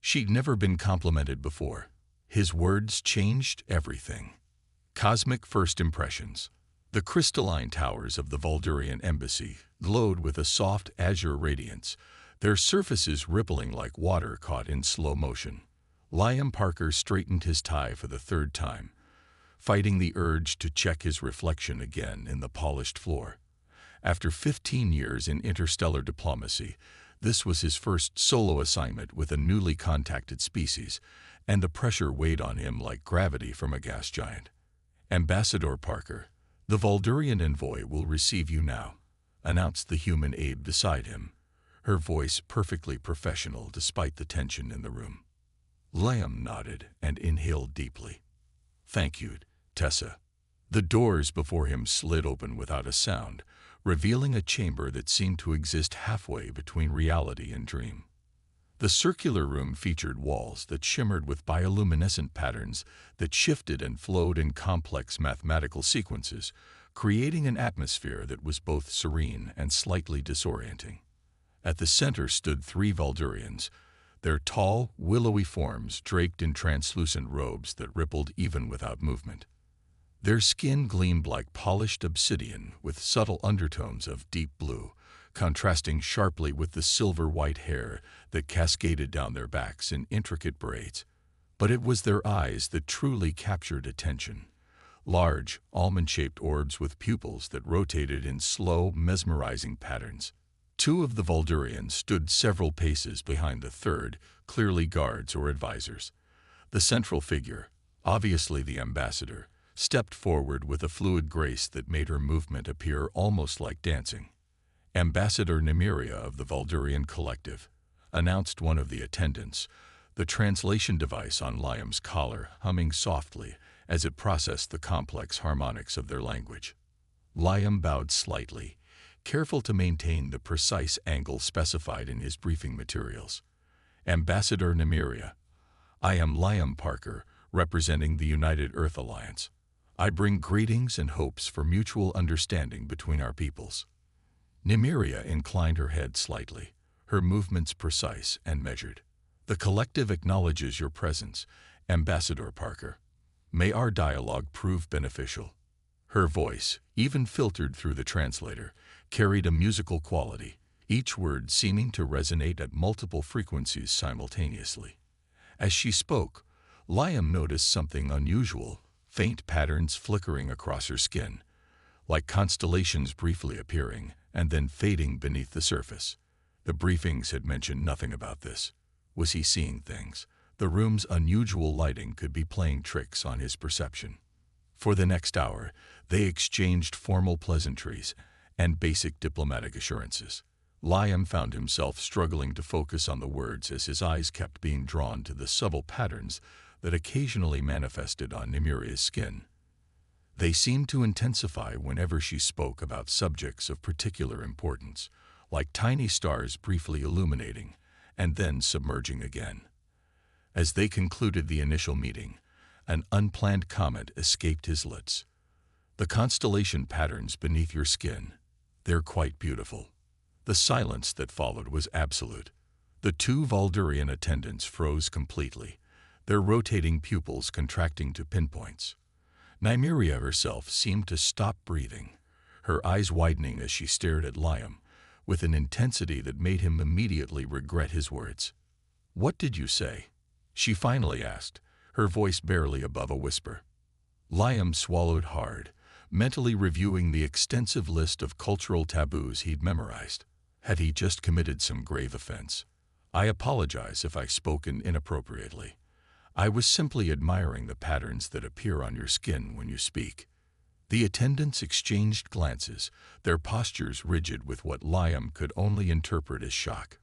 She'd never been complimented before. His words changed everything. Cosmic first impressions. The crystalline towers of the Vuldurian embassy glowed with a soft azure radiance, their surfaces rippling like water caught in slow motion. Liam Parker straightened his tie for the third time, fighting the urge to check his reflection again in the polished floor. After 15 years in interstellar diplomacy, this was his first solo assignment with a newly contacted species, and the pressure weighed on him like gravity from a gas giant. "Ambassador Parker, the Vuldurian envoy will receive you now," announced the human aide beside him, her voice perfectly professional despite the tension in the room. Liam nodded and inhaled deeply. "Thank you, Tessa." The doors before him slid open without a sound, revealing a chamber that seemed to exist halfway between reality and dream. The circular room featured walls that shimmered with bioluminescent patterns that shifted and flowed in complex mathematical sequences, creating an atmosphere that was both serene and slightly disorienting. At the center stood 3 Vuldurians, their tall, willowy forms draped in translucent robes that rippled even without movement. Their skin gleamed like polished obsidian with subtle undertones of deep blue, contrasting sharply with the silver-white hair that cascaded down their backs in intricate braids. But it was their eyes that truly captured attention. Large, almond-shaped orbs with pupils that rotated in slow, mesmerizing patterns. 2 of the Vuldurians stood several paces behind the third, clearly guards or advisors. The central figure, obviously the ambassador, stepped forward with a fluid grace that made her movement appear almost like dancing. "Ambassador Nymeria of the Vuldurian Collective," announced one of the attendants, the translation device on Liam's collar humming softly as it processed the complex harmonics of their language. Liam bowed slightly, careful to maintain the precise angle specified in his briefing materials. "Ambassador Nymeria, I am Liam Parker, representing the United Earth Alliance. I bring greetings and hopes for mutual understanding between our peoples." Nymeria inclined her head slightly, her movements precise and measured. "The collective acknowledges your presence, Ambassador Parker. May our dialogue prove beneficial." Her voice, even filtered through the translator, carried a musical quality, each word seeming to resonate at multiple frequencies simultaneously. As she spoke, Liam noticed something unusual, faint patterns flickering across her skin, like constellations briefly appearing and then fading beneath the surface. The briefings had mentioned nothing about this. Was he seeing things? The room's unusual lighting could be playing tricks on his perception. For the next hour, they exchanged formal pleasantries and basic diplomatic assurances. Liam found himself struggling to focus on the words as his eyes kept being drawn to the subtle patterns that occasionally manifested on Nymeria's skin. They seemed to intensify whenever she spoke about subjects of particular importance, like tiny stars briefly illuminating and then submerging again. As they concluded the initial meeting, an unplanned comment escaped his lips. "The constellation patterns beneath your skin, they're quite beautiful." The silence that followed was absolute. The 2 Vuldurian attendants froze completely, their rotating pupils contracting to pinpoints. Nymeria herself seemed to stop breathing, her eyes widening as she stared at Liam, with an intensity that made him immediately regret his words. "What did you say?" she finally asked, her voice barely above a whisper. Liam swallowed hard, mentally reviewing the extensive list of cultural taboos he'd memorized. Had he just committed some grave offense? "I apologize if I've spoken inappropriately. I was simply admiring the patterns that appear on your skin when you speak." The attendants exchanged glances, their postures rigid with what Liam could only interpret as shock.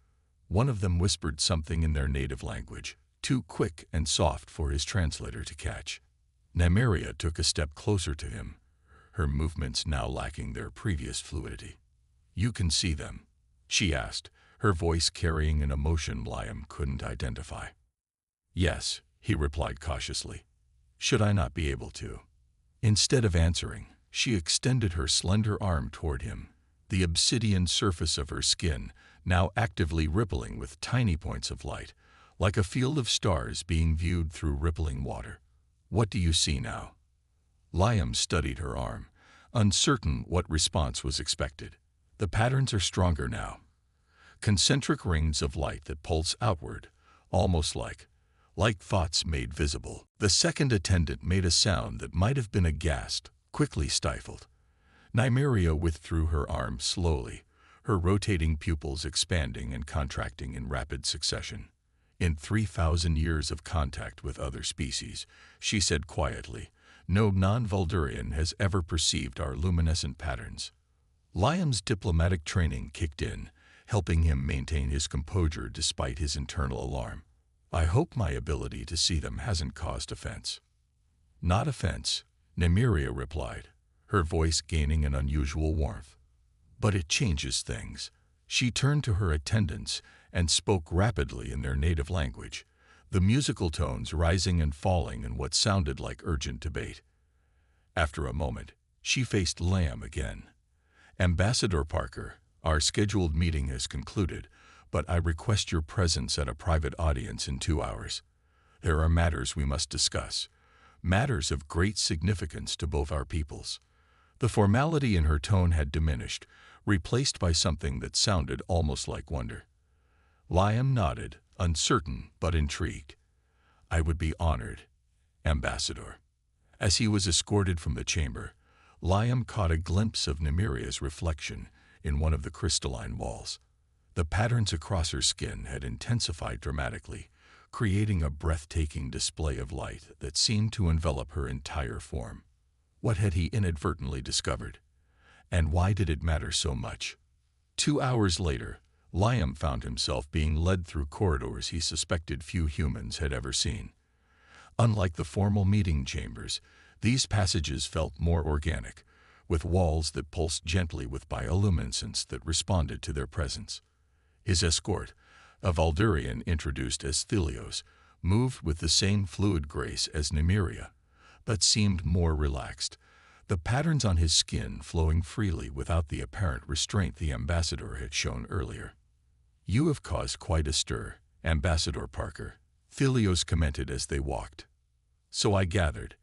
One of them whispered something in their native language, too quick and soft for his translator to catch. Nymeria took a step closer to him, her movements now lacking their previous fluidity. "You can see them?" she asked, her voice carrying an emotion Liam couldn't identify. "Yes," he replied cautiously. "Should I not be able to?" Instead of answering, she extended her slender arm toward him, the obsidian surface of her skin now actively rippling with tiny points of light, like a field of stars being viewed through rippling water. What do you see now? Liam studied her arm, uncertain what response was expected. The patterns are stronger now. Concentric rings of light that pulse outward, almost like thoughts made visible. The second attendant made a sound that might have been a gasp, quickly stifled. Nymeria withdrew her arm slowly, her rotating pupils expanding and contracting in rapid succession. In 3,000 years of contact with other species, she said quietly, no non-Vuldurian has ever perceived our luminescent patterns. Liam's diplomatic training kicked in, helping him maintain his composure despite his internal alarm. I hope my ability to see them hasn't caused offense. Not offense, Nymeria replied, her voice gaining an unusual warmth. But it changes things. She turned to her attendants and spoke rapidly in their native language, the musical tones rising and falling in what sounded like urgent debate. After a moment, she faced Liam again. Ambassador Parker, our scheduled meeting has concluded, but I request your presence at a private audience in 2 hours. There are matters we must discuss, matters of great significance to both our peoples. The formality in her tone had diminished, replaced by something that sounded almost like wonder. Liam nodded, uncertain but intrigued. I would be honored, Ambassador. As he was escorted from the chamber, Liam caught a glimpse of Nymeria's reflection in one of the crystalline walls. The patterns across her skin had intensified dramatically, creating a breathtaking display of light that seemed to envelop her entire form. What had he inadvertently discovered? And why did it matter so much? 2 hours later, Liam found himself being led through corridors he suspected few humans had ever seen. Unlike the formal meeting chambers, these passages felt more organic, with walls that pulsed gently with bioluminescence that responded to their presence. His escort, a Vuldurian introduced as Thelios, moved with the same fluid grace as Nymeria, but seemed more relaxed, the patterns on his skin flowing freely without the apparent restraint the ambassador had shown earlier. You have caused quite a stir, Ambassador Parker, Thelios commented as they walked. So I gathered,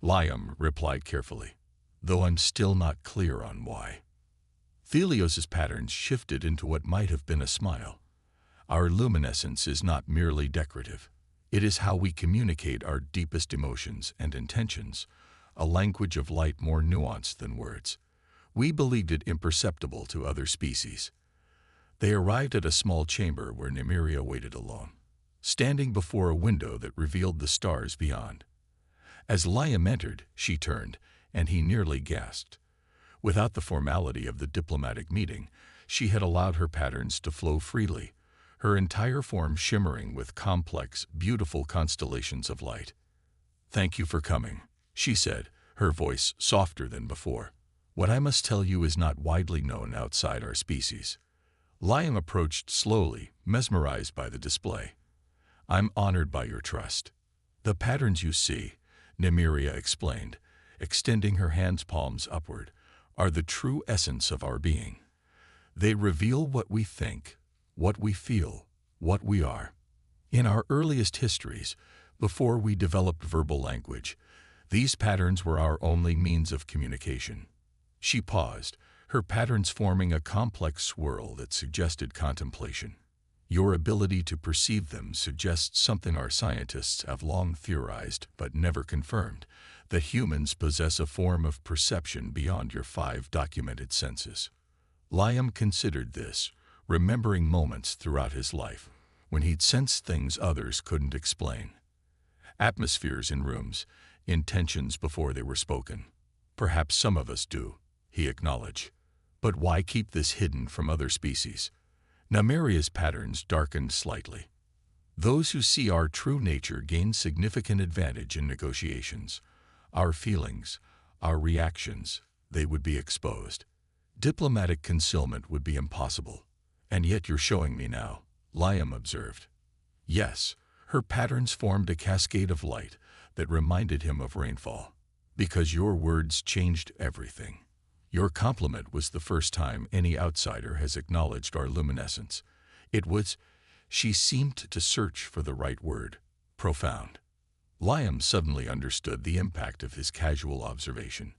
Liam replied carefully, though I'm still not clear on why. Thelios's patterns shifted into what might have been a smile. Our luminescence is not merely decorative. It is how we communicate our deepest emotions and intentions, a language of light more nuanced than words. We believed it imperceptible to other species. They arrived at a small chamber where Nymeria waited alone, standing before a window that revealed the stars beyond. As Liam entered, she turned, and he nearly gasped. Without the formality of the diplomatic meeting, she had allowed her patterns to flow freely, her entire form shimmering with complex, beautiful constellations of light. Thank you for coming, she said, her voice softer than before. What I must tell you is not widely known outside our species. Liam approached slowly, mesmerized by the display. I'm honored by your trust. The patterns you see, Nymeria explained, extending her hand's palms upward, are the true essence of our being. They reveal what we think, what we feel, what we are. In our earliest histories, before we developed verbal language, these patterns were our only means of communication. She paused, her patterns forming a complex swirl that suggested contemplation. Your ability to perceive them suggests something our scientists have long theorized but never confirmed, that humans possess a form of perception beyond your 5 documented senses. Liam considered this, remembering moments throughout his life when he'd sensed things others couldn't explain. Atmospheres in rooms, intentions before they were spoken. Perhaps some of us do, he acknowledged. But why keep this hidden from other species? Nymeria's patterns darkened slightly. Those who see our true nature gain significant advantage in negotiations. Our feelings, our reactions, they would be exposed. Diplomatic concealment would be impossible. And yet you're showing me now, Liam observed. Yes, her patterns formed a cascade of light that reminded him of rainfall. Because your words changed everything. Your compliment was the first time any outsider has acknowledged our luminescence. It was, She seemed to search for the right word. Profound. Liam suddenly understood the impact of his casual observation.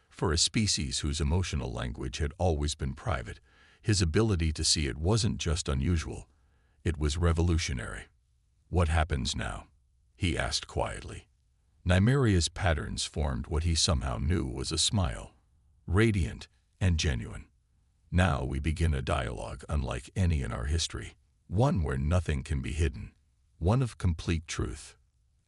For a species whose emotional language had always been private, his ability to see it wasn't just unusual, it was revolutionary. "What happens now?" he asked quietly. Nymeria's patterns formed what he somehow knew was a smile, radiant and genuine. "Now we begin a dialogue unlike any in our history, one where nothing can be hidden, one of complete truth."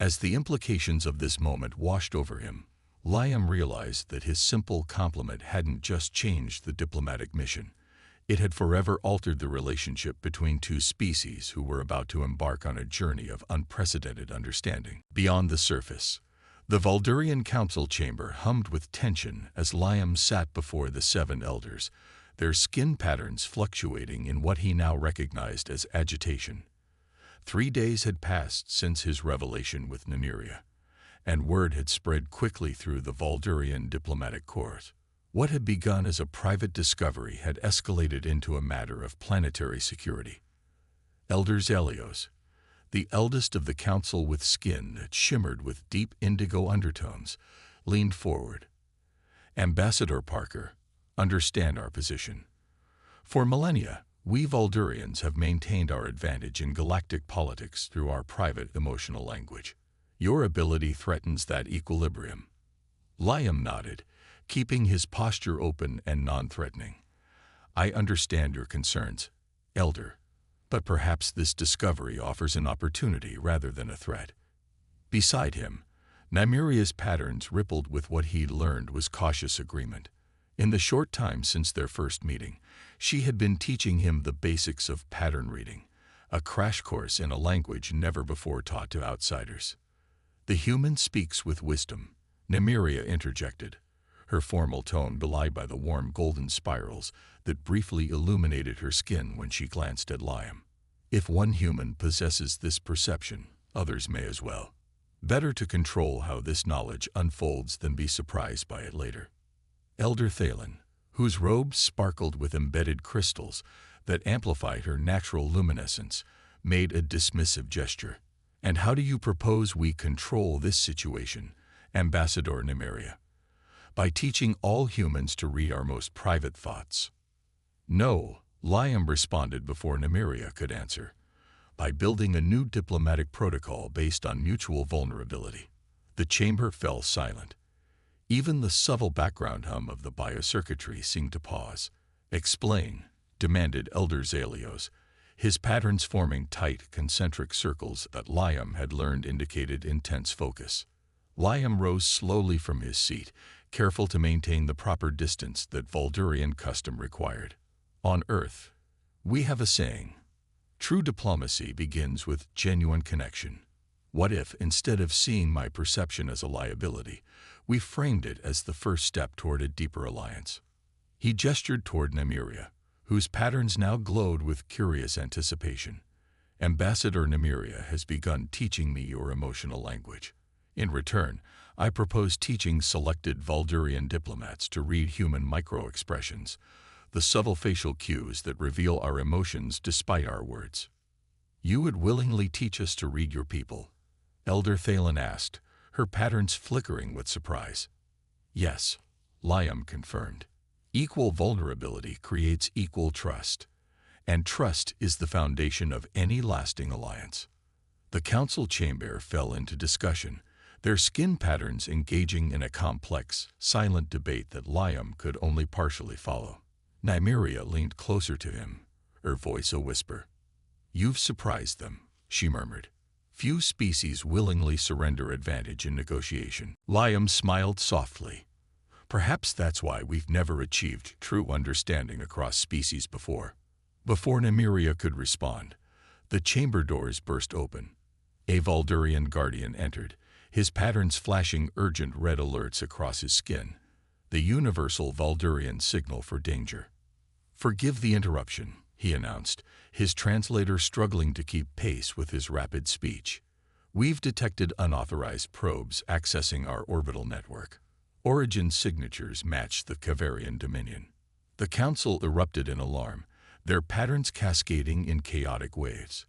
As the implications of this moment washed over him, Liam realized that his simple compliment hadn't just changed the diplomatic mission. It had forever altered the relationship between two species who were about to embark on a journey of unprecedented understanding. Beyond the surface, the Valdurian council chamber hummed with tension as Liam sat before the 7 elders, their skin patterns fluctuating in what he now recognized as agitation. 3 days had passed since his revelation with Nymeria, and word had spread quickly through the Valdurian diplomatic corps. What had begun as a private discovery had escalated into a matter of planetary security. Elder Zelios, the eldest of the council with skin that shimmered with deep indigo undertones, leaned forward. "Ambassador Parker, understand our position. For millennia, we Valdurians have maintained our advantage in galactic politics through our private emotional language. Your ability threatens that equilibrium." Liam nodded, keeping his posture open and non-threatening. "I understand your concerns, Elder, but perhaps this discovery offers an opportunity rather than a threat." Beside him, Nymeria's patterns rippled with what he'd learned was cautious agreement. In the short time since their first meeting, she had been teaching him the basics of pattern reading, a crash course in a language never before taught to outsiders. "The human speaks with wisdom," Nymeria interjected, her formal tone belied by the warm golden spirals that briefly illuminated her skin when she glanced at Liam. "If one human possesses this perception, others may as well. Better to control how this knowledge unfolds than be surprised by it later." Elder Thalen, whose robes sparkled with embedded crystals that amplified her natural luminescence, made a dismissive gesture. "And how do you propose we control this situation, Ambassador Nymeria? By teaching all humans to read our most private thoughts?" "No," Liam responded before Nymeria could answer. "By building a new diplomatic protocol based on mutual vulnerability." The chamber fell silent. Even the subtle background hum of the biocircuitry seemed to pause. "Explain," demanded Elder Zelios, his patterns forming tight, concentric circles that Liam had learned indicated intense focus. Liam rose slowly from his seat, careful to maintain the proper distance that Valdurian custom required. "On Earth, we have a saying: true diplomacy begins with genuine connection. What if, instead of seeing my perception as a liability, we framed it as the first step toward a deeper alliance?" He gestured toward Nymeria, whose patterns now glowed with curious anticipation. "Ambassador Nymeria has begun teaching me your emotional language. In return, I propose teaching selected Valdurian diplomats to read human micro-expressions, the subtle facial cues that reveal our emotions despite our words." "You would willingly teach us to read your people?" Elder Thalen asked, her patterns flickering with surprise. "Yes," Liam confirmed. "Equal vulnerability creates equal trust, and trust is the foundation of any lasting alliance." The council chamber fell into discussion, their skin patterns engaging in a complex, silent debate that Liam could only partially follow. Nymeria leaned closer to him, her voice a whisper. "You've surprised them," she murmured. "Few species willingly surrender advantage in negotiation." Liam smiled softly. "Perhaps that's why we've never achieved true understanding across species before." Before Nymeria could respond, the chamber doors burst open. A Valdurian guardian entered, his patterns flashing urgent red alerts across his skin, the universal Valdurian signal for danger. "Forgive the interruption," he announced, his translator struggling to keep pace with his rapid speech. "We've detected unauthorized probes accessing our orbital network. Origin signatures match the Kavarian Dominion." The council erupted in alarm, their patterns cascading in chaotic waves.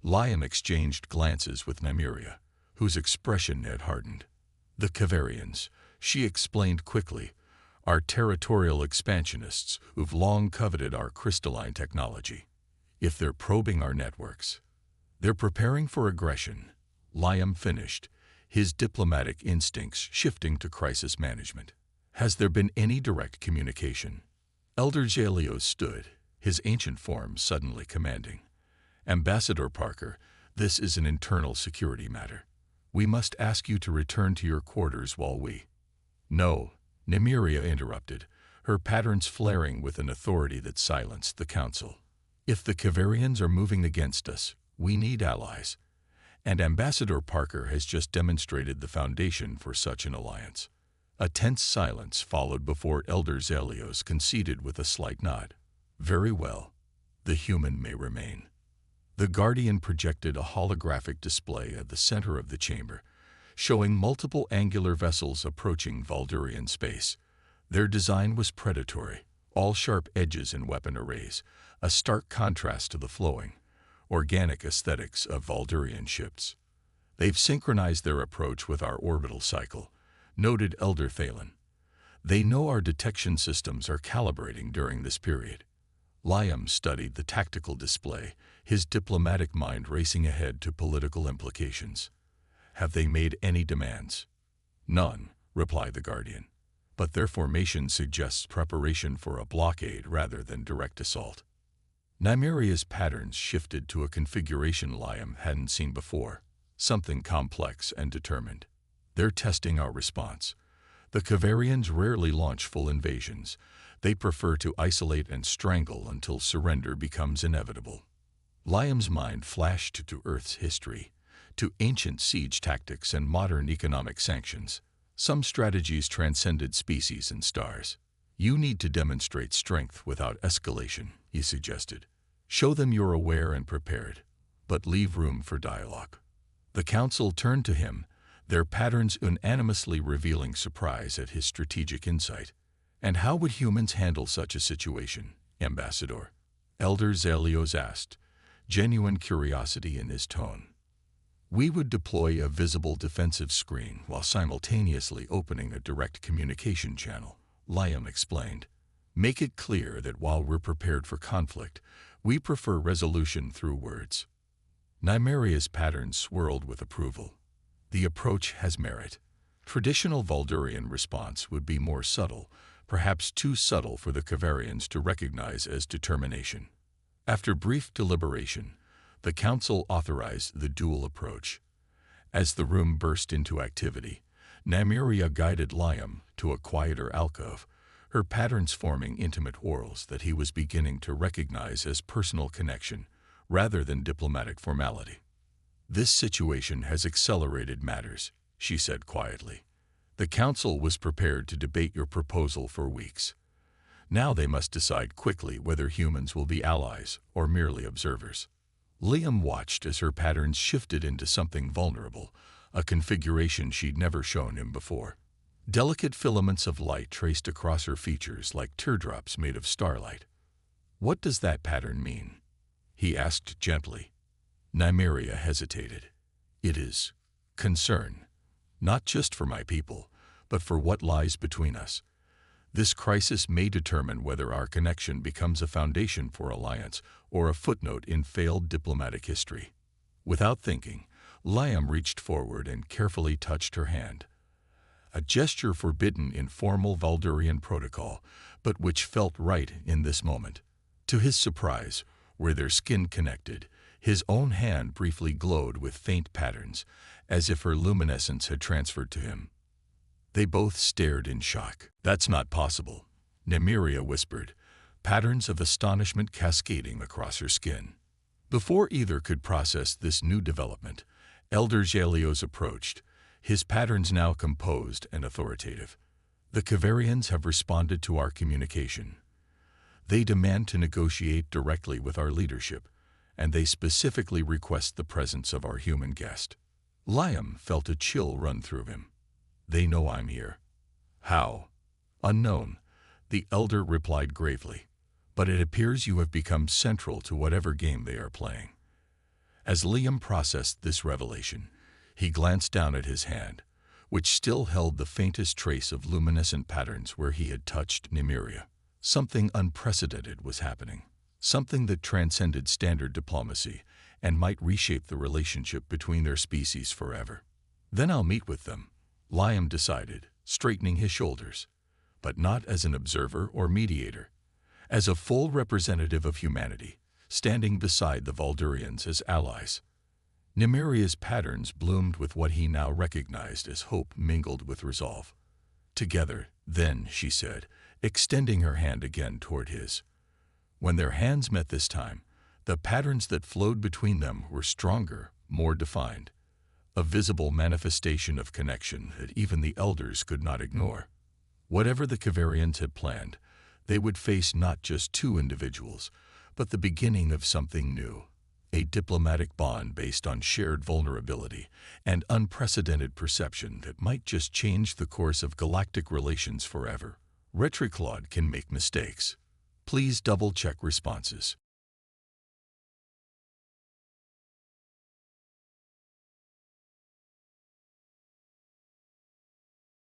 Liam exchanged glances with Nymeria, whose expression had hardened. The Kavarians, she explained quickly, are territorial expansionists who've long coveted our crystalline technology. If they're probing our networks, they're preparing for aggression. Liam finished, his diplomatic instincts shifting to crisis management. Has there been any direct communication? Elder Zelios stood, his ancient form suddenly commanding. Ambassador Parker, this is an internal security matter. We must ask you to return to your quarters while we— No, Nymeria interrupted, her patterns flaring with an authority that silenced the council. If the Kavarians are moving against us, we need allies. And Ambassador Parker has just demonstrated the foundation for such an alliance. A tense silence followed before Elder Zelios conceded with a slight nod. Very well. The human may remain. The Guardian projected a holographic display at the center of the chamber, showing multiple angular vessels approaching Valdurian space. Their design was predatory, all sharp edges and weapon arrays, a stark contrast to the flowing, organic aesthetics of Valdurian ships. They've synchronized their approach with our orbital cycle, noted Elder Thalen. They know our detection systems are calibrating during this period. Liam studied the tactical display, his diplomatic mind racing ahead to political implications. Have they made any demands? None, replied the Guardian. But their formation suggests preparation for a blockade rather than direct assault. Nymeria's patterns shifted to a configuration Liam hadn't seen before, something complex and determined. They're testing our response. The Kavarians rarely launch full invasions. They prefer to isolate and strangle until surrender becomes inevitable. Liam's mind flashed to Earth's history, to ancient siege tactics and modern economic sanctions. Some strategies transcended species and stars. You need to demonstrate strength without escalation, he suggested. Show them you're aware and prepared, but leave room for dialogue. The council turned to him, their patterns unanimously revealing surprise at his strategic insight. And how would humans handle such a situation, Ambassador? Elder Zelios asked, genuine curiosity in his tone. We would deploy a visible defensive screen while simultaneously opening a direct communication channel, Liam explained. Make it clear that while we're prepared for conflict, we prefer resolution through words. Nymeria's patterns swirled with approval. The approach has merit. Traditional Valdurian response would be more subtle, perhaps too subtle for the Kavarians to recognize as determination. After brief deliberation, the council authorized the dual approach. As the room burst into activity, Nymeria guided Liam to a quieter alcove, her patterns forming intimate whorls that he was beginning to recognize as personal connection rather than diplomatic formality. This situation has accelerated matters, she said quietly. The council was prepared to debate your proposal for weeks. Now they must decide quickly whether humans will be allies or merely observers. Liam watched as her patterns shifted into something vulnerable, a configuration she'd never shown him before. Delicate filaments of light traced across her features like teardrops made of starlight. What does that pattern mean? He asked gently. Nymeria hesitated. It is concern, not just for my people, but for what lies between us. This crisis may determine whether our connection becomes a foundation for alliance or a footnote in failed diplomatic history. Without thinking, Liam reached forward and carefully touched her hand. A gesture forbidden in formal Valdurian protocol, but which felt right in this moment. To his surprise, where their skin connected, his own hand briefly glowed with faint patterns, as if her luminescence had transferred to him. They both stared in shock. That's not possible, Nymeria whispered, patterns of astonishment cascading across her skin. Before either could process this new development, Elder Zelios approached, his patterns now composed and authoritative. The Kavarians have responded to our communication. They demand to negotiate directly with our leadership, and they specifically request the presence of our human guest. Liam felt a chill run through him. They know I'm here. How? Unknown, the elder replied gravely, but it appears you have become central to whatever game they are playing. As Liam processed this revelation, he glanced down at his hand, which still held the faintest trace of luminescent patterns where he had touched Nymeria. Something unprecedented was happening, something that transcended standard diplomacy and might reshape the relationship between their species forever. Then I'll meet with them, Liam decided, straightening his shoulders, but not as an observer or mediator, as a full representative of humanity, standing beside the Valdurians as allies. Nymeria's patterns bloomed with what he now recognized as hope mingled with resolve. Together, then, she said, extending her hand again toward his. When their hands met this time, the patterns that flowed between them were stronger, more defined, a visible manifestation of connection that even the elders could not ignore. Whatever the Kavarians had planned, they would face not just two individuals, but the beginning of something new, a diplomatic bond based on shared vulnerability and unprecedented perception that might just change the course of galactic relations forever. Retriclaude can make mistakes. Please double-check responses.